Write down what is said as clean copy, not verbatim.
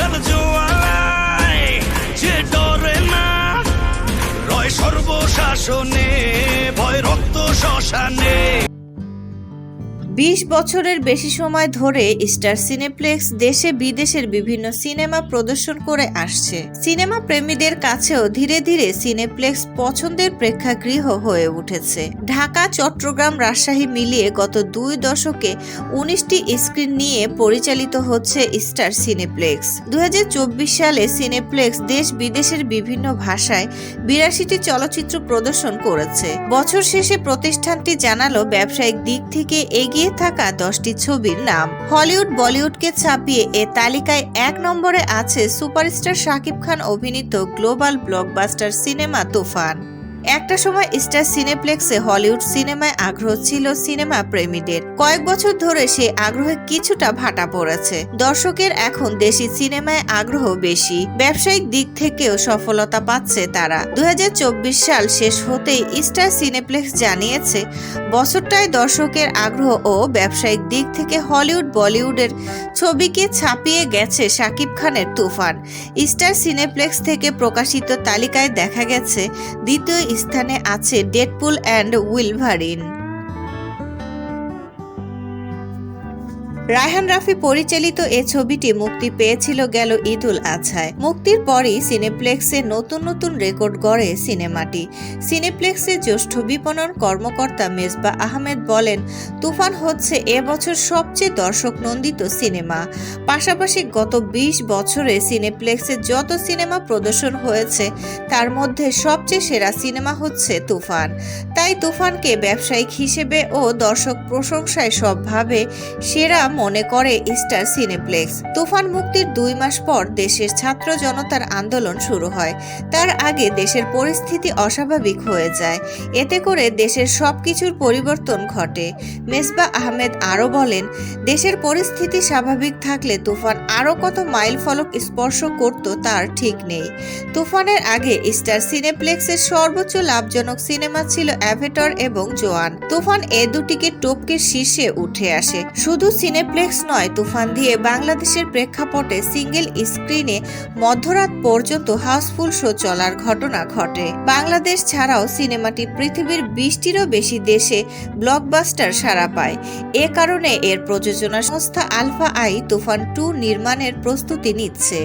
বিশাল জোয়ালায় যে ডরে না, রয় সর্বশাসনে, ভয় রক্ত শ্মশানে। 20 বছরের বেশি সময় ধরে স্টার সিনেপ্লেক্স দেশে বিদেশের বিভিন্ন সিনেমা প্রদর্শন করে আসছে। সিনেমা প্রেমীদের কাছেও ধীরে ধীরে সিনেপ্লেক্স পছন্দের প্রেক্ষাগৃহ হয়ে উঠেছে। ঢাকা, চট্টগ্রাম, রাজশাহী মিলিয়ে গত 2 দশকে 19টি স্ক্রিন নিয়ে পরিচালিত হচ্ছে স্টার সিনেপ্লেক্স। 2024 সালে সিনেপ্লেক্স দেশ বিদেশের বিভিন্ন ভাষায় 82টি চলচ্চিত্র প্রদর্শন করেছে। বছর শেষে প্রতিষ্ঠানটি জানালো ব্যবসায়িক দিক থেকে এগিয়ে থাকা 10টি ছবির নাম। হলিউড বলিউডকে ছাপিয়ে এ তালিকায় 1 নম্বরে আছে সুপারস্টার শাকিব খান অভিনীত গ্লোবাল ব্লকবাস্টার সিনেমা তুফান। একটা সময় স্টার সিনেপ্লেক্সে হলিউড সিনেমায় আগ্রহ ছিল সিনেমা প্রেমীদের। কয়েক বছর ধরে সেই আগ্রহে কিছুটা ভাটা পড়েছে। দর্শকের এখন দেশি সিনেমায় আগ্রহ বেশি। ব্যবসায়িক দিক থেকেও সফলতা পাচ্ছে তারা। 2024 সাল শেষ হতেই স্টার সিনেপ্লেক্স জানিয়েছে বছরটায় দর্শকের আগ্রহ ও ব্যবসায়িক দিক থেকে হলিউড বলিউডের ছবিকে ছাপিয়ে গেছে শাকিব খানের তুফান। স্টার সিনেপ্লেক্স থেকে প্রকাশিত তালিকায় দেখা গেছে দ্বিতীয় স্থানে আছে ডেডপুল অ্যান্ড উইলভারিন। রায়হান রাফি পরিচালিত এ ছবিটি মুক্তি পেয়েছিল গেল ঈদুল আজহায়। মুক্তির পরই সিনেপ্লেক্সে নতুন নতুন রেকর্ড গড়ে সিনেমাটি। সিনেপ্লেক্সের জ্যেষ্ঠ বিপণন কর্মকর্তা মেজবা আহমেদ বলেন, তুফান হচ্ছে এবছর সবচেয়ে দর্শক নন্দিত সিনেমা। পাশাপাশি গত 20 বছরে সিনেপ্লেক্সে যত সিনেমা প্রদর্শন হয়েছে তার মধ্যে সবচেয়ে সেরা সিনেমা হচ্ছে তুফান। তাই তুফানকে ব্যবসায়িক হিসেবে ও দর্শক প্রশংসায় সবভাবে সেরা মনে করে স্টার সিনেপ্লেক্স। তুফান মুক্তির 2 মাস পর দেশের ছাত্র জনতার আন্দোলন শুরু হয়। তার আগে দেশের পরিস্থিতি অস্বাভাবিক হয়ে যায়। এতে করে দেশের সবকিছুর পরিবর্তন ঘটে। মেজবা আহমেদ আরও বলেন, দেশের পরিস্থিতি স্বাভাবিক থাকলে তুফান আরও কত মাইল ফলক স্পর্শ করত তার ঠিক নেই। তুফানের আগে স্টার সিনেপ্লেক্সের সর্বোচ্চ লাভজনক সিনেমা ছিল অ্যাভেটর এবং জোয়ান। তুফান এ দুটিকে টপকে শীর্ষে উঠে আসে। শুধু সিনেপ্লেক্স নয়, তুফান দিয়ে বাংলাদেশের প্রেক্ষাপটে সিঙ্গেল স্ক্রিনে মধ্যরাত পর্যন্ত হাউসফুল শো চলার ঘটনা ঘটে। বাংলাদেশ ছাড়াও সিনেমাটি পৃথিবীর 20টিরও বেশি দেশে ব্লকবাস্টার সাড়া পায়। এ কারণে এর প্রযোজনা সংস্থা আলফা আই তুফান 2 নির্মাণের প্রস্তুতি নিচ্ছে।